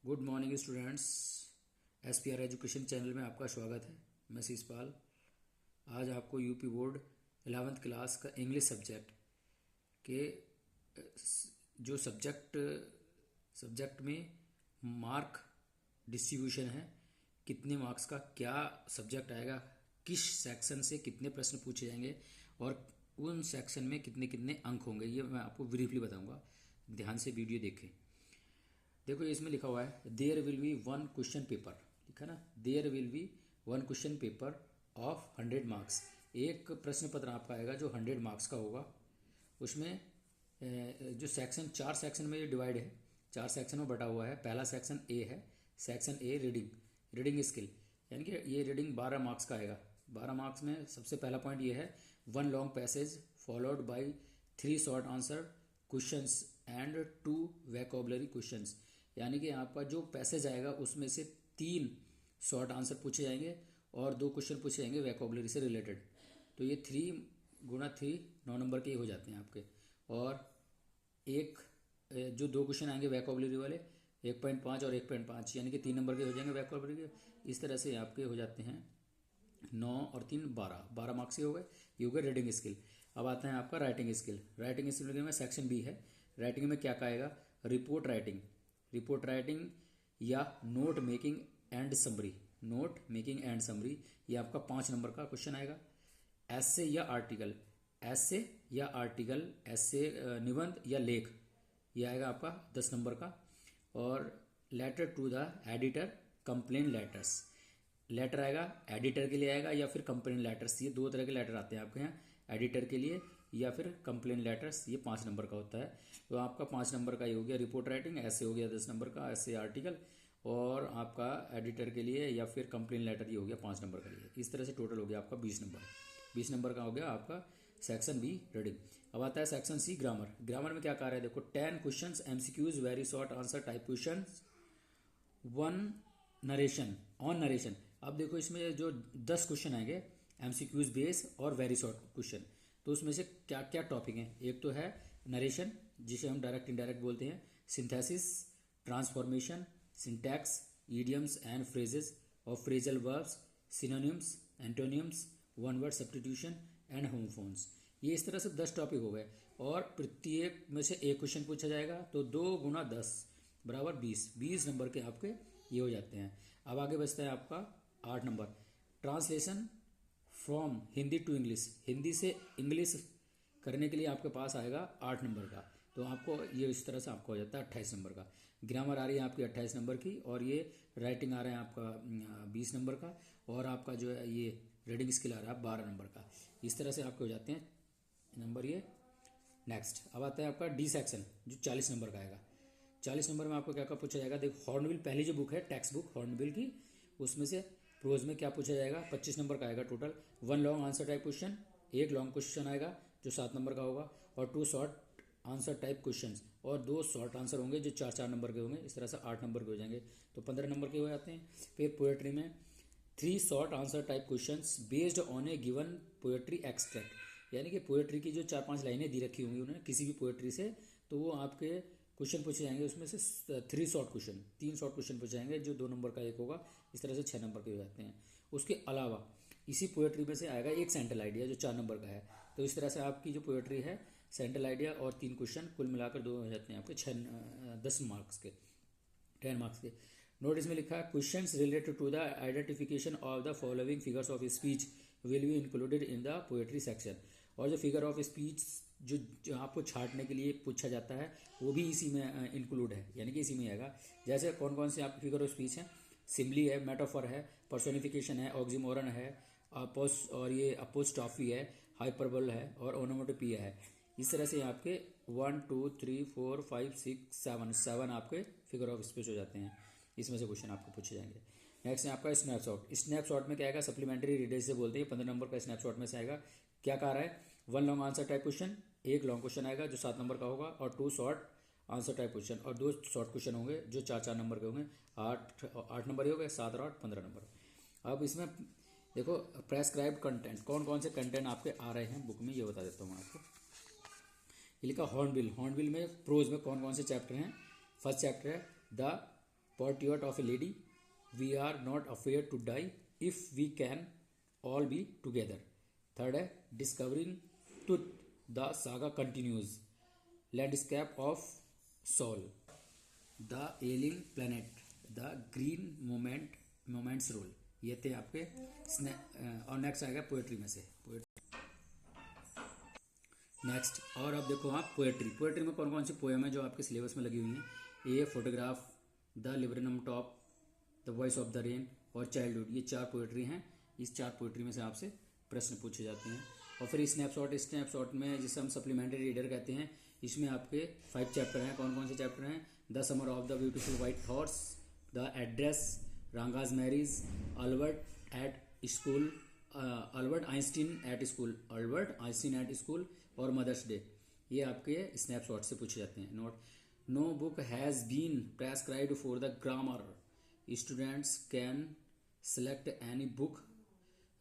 Good morning students. SPR education channel में आपका स्वागत है। मैं शीशपाल। आज आपको यूपी बोर्ड 11th क्लास का इंग्लिश सब्जेक्ट के जो सब्जेक्ट में मार्क डिस्ट्रीब्यूशन है, कितने मार्क्स का क्या सब्जेक्ट आएगा, किस सेक्शन से कितने प्रश्न पूछे जाएंगे और उन सेक्शन में कितने कितने अंक होंगे, ये मैं आपको ब्रीफली बताऊंगा। ध्यान से वीडियो देखें। देखो इसमें लिखा हुआ है there will be one question paper, लिखा ना, there will be one question paper of 100 marks. एक प्रश्न पत्र आपका आएगा जो 100 मार्क्स का होगा। उसमें जो सेक्शन, 4 सेक्शन में ये डिवाइड है, 4 सेक्शन में बटा हुआ है। पहला सेक्शन ए है, सेक्शन ए रीडिंग स्किल, यानी कि ये रीडिंग 12 मार्क्स का आएगा। 12 मार्क्स में सबसे पहला पॉइंट ये है, one long passage followed by 3 short answer questions and 2 vocabulary questions, यानी कि आपका जो पैसेज आएगा उसमें से 3 शॉर्ट आंसर पूछे जाएंगे और 2 क्वेश्चन पूछे जाएंगे वोकैबुलरी से रिलेटेड। तो ये 3 गुणा 3 9 नंबर के ही हो जाते हैं आपके। और एक जो 2 क्वेश्चन आएंगे वोकैबुलरी वाले 1.5 और 1.5, यानी कि 3 नंबर के हो जाएंगे वोकैबुलरी के। इस तरह से आपके हो जाते हैं 9 और 3 12 मार्क्स के हो गए। ये हो गए रीडिंग स्किल। अब आता है आपका राइटिंग स्किल। राइटिंग स्किल में सेक्शन बी है। राइटिंग में क्या आएगा, रिपोर्ट राइटिंग या note making and summary. Note making and summary ये आपका 5 नंबर का क्वेश्चन आएगा। ऐसे या आर्टिकल, ऐसे निबंध या लेख, ये आएगा आपका 10 नंबर का। और letter to the editor, complain letters, letter आएगा एडिटर के लिए आएगा या फिर कंप्लेन लेटर्स। ये 2 तरह के लेटर आते हैं आपके यहाँ, एडिटर के लिए या फिर कंप्लेन लेटर्स। ये 5 नंबर का होता है। तो आपका 5 नंबर का ये हो गया रिपोर्ट राइटिंग, ऐसे हो गया 10 नंबर का, ऐसे आर्टिकल, और आपका एडिटर के लिए या फिर कंप्लेन लेटर ये हो गया 5 नंबर का लिए। इस तरह से टोटल हो गया आपका 20 नंबर का हो गया आपका सेक्शन बी रीडिंग। अब आता है सेक्शन सी ग्रामर। ग्रामर में क्या कह रहा है, देखो 10 questions MCQs very short answer type question, 1 narration on narration. अब देखो इसमें जो 10 क्वेश्चन आएंगे एमसीक्यूज बेस और वेरी शॉर्ट क्वेश्चन, तो उसमें से क्या क्या टॉपिक हैं। एक तो है नरेशन, जिसे हम डायरेक्ट इनडायरेक्ट बोलते हैं, synthesis, transformation, syntax, idioms and phrases और phrasal verbs, synonyms, antonyms, one word substitution and homophones. ये इस तरह से 10 टॉपिक हो गए और प्रत्येक में से एक क्वेश्चन पूछा जाएगा। तो 2 गुना 10 बराबर 20 नंबर के आपके ये हो जाते हैं। अब आगे बचता है आपका 8 number, translation from Hindi to English. Hindi से इंग्लिश करने के लिए आपके पास आएगा 8 नंबर का। तो आपको ये इस तरह से आपको हो जाता है 28 नंबर का। ग्रामर आ रही है आपकी 28 नंबर की, और ये राइटिंग आ रहा है आपका 20 नंबर का, और आपका जो है ये रीडिंग स्किल आ रहा है 12 नंबर का। इस तरह से आपके हो जाते हैं नंबर ये। नेक्स्ट अब आता है आपका डी सेक्शन, जो 40 नंबर का आएगा। 40 नंबर में आपको क्या क्या पूछा जाएगा, देखो हॉर्नबिल पहली जो बुक है टेक्स्ट बुक हॉर्नबिल की, उसमें से प्रोज में क्या पूछा जाएगा, 25 नंबर का आएगा total. 1 long answer type question, एक लॉन्ग क्वेश्चन आएगा जो 7 नंबर का होगा, और 2 शॉर्ट आंसर टाइप क्वेश्चन और 2 शॉर्ट आंसर होंगे जो 4 नंबर के होंगे। इस तरह से 8 नंबर के हो जाएंगे, तो 15 नंबर के हो जाते हैं। फिर पोएट्री में 3 short answer type question based on A given poetry extract, यानी कि पोएट्री की जो 4-5 लाइनें दी रखी होंगी उन्होंने किसी भी पोएट्री से, तो वो आपके क्वेश्चन पूछे जाएंगे। उसमें से 3 शॉर्ट क्वेश्चन, 3 शॉर्ट क्वेश्चन पूछे जाएंगे जो 2 नंबर का एक होगा। इस तरह से 6 नंबर के हो जाते हैं। उसके अलावा इसी पोएट्री में से आएगा एक सेंट्रल आइडिया जो 4 नंबर का है। तो इस तरह से आपकी जो पोएट्री है, सेंट्रल आइडिया और 3 क्वेश्चन, कुल मिलाकर 2 हो जाते हैं आपके 10 मार्क्स के, 10 मार्क्स के। नोटिस में लिखा है questions related to the identification of the following figures of speech will be included in the poetry section. और जो फिगर ऑफ स्पीच जो आपको छांटने के लिए पूछा जाता है वो भी इसी में इंक्लूड है, यानी कि इसी में आएगा। जैसे कौन कौन से आपकी फिगर ऑफ स्पीच हैं, सिम्बली है, मेटाफर है, पर्सोनिफिकेशन है, ऑक्सीमोरन है, और ये अपोस्ट्रॉफी है, हाइपरबोल है और ओनोमेटोपिया है। इस तरह से आपके 1 2 3 4 5 6 7 आपके फिगर ऑफ स्पीच हो जाते हैं। इसमें से क्वेश्चन आपको पूछे जाएंगे। नेक्स्ट है आपका स्नैपशॉट। स्नैपशॉट में क्या आएगा, सप्लीमेंट्री रीडर से बोलते हैं। 15 नंबर का स्नैपशॉट में से आएगा। क्या कह रहा है, 1 लॉन्ग आंसर टाइप क्वेश्चन, एक लॉन्ग क्वेश्चन आएगा जो 7 नंबर का होगा, और 2 शॉर्ट आंसर टाइप क्वेश्चन और 2 शॉर्ट क्वेश्चन होंगे जो 4 नंबर के होंगे। 8 नंबर ही हो गए, 7 और 8 15 नंबर। अब इसमें देखो प्रेस्क्राइब्ड कंटेंट, कौन कौन से कंटेंट आपके आ रहे हैं बुक में, ये बता देता हूँ आपको। ये लिखा हॉर्नबिल में प्रोज में कौन कौन से चैप्टर हैं। फर्स्ट चैप्टर है the portrait of a lady, we are not afraid to die if we can all be together. Third है discovering truth, the saga continues, landscape of soul, the ailing planet, the green movement's role. ये थे आपके और next आएगा poetry में से next. और अब देखो आप पोएट्री में कौन कौन सी पोएम है जो आपके सिलेबस में लगी हुई हैं। A photograph, the laburnum top, the voice of the rain और चाइल्डहुड। ये 4 पोएट्री हैं। इस 4 पोएट्री में से आपसे प्रश्न पूछे जाते हैं। और फिर स्नैपशॉट में जिसे हम सप्लीमेंट्री रीडर कहते हैं, इसमें आपके 5 चैप्टर हैं। कौन कौन से चैप्टर हैं? The summer of the beautiful white thoughts, the address, Ranga's marriage, Albert Einstein at school और मदर्स डे। ये आपके स्नैपशॉट से पूछे जाते हैं। Note, no book has been prescribed for the grammar, students can select any book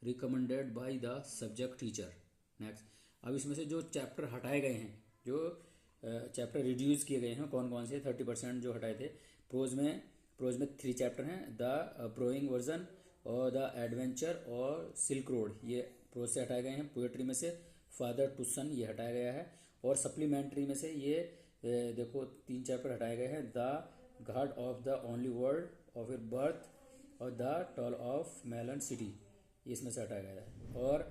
recommended by the subject teacher. Next, अब इसमें से जो चैप्टर हटाए गए हैं, जो चैप्टर रिड्यूस किए गए हैं, कौन कौन से 30% जो हटाए थे। प्रोज में 3 चैप्टर हैं, द ब्रोइंग वर्जन और द एडवेंचर और सिल्क रोड, ये प्रोज से हटाए गए हैं। पोएट्री में से फादर टू सन, ये हटाया गया है। और सप्लीमेंट्री में से ये देखो 3 चैप्टर हटाए गए हैं, the ghat of the only world of your birth और the tale of melon city, इसमें से हटाया गया है। और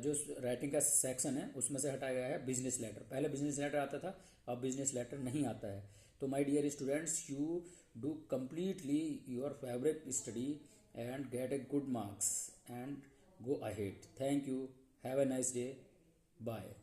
जो राइटिंग का सेक्शन है उसमें से हटाया गया है बिजनेस लेटर। पहले बिजनेस लेटर आता था, अब बिजनेस लेटर नहीं आता है। तो my dear students, you do completely your favorite study and get a good marks and go ahead. Thank you. Have a nice day. Bye.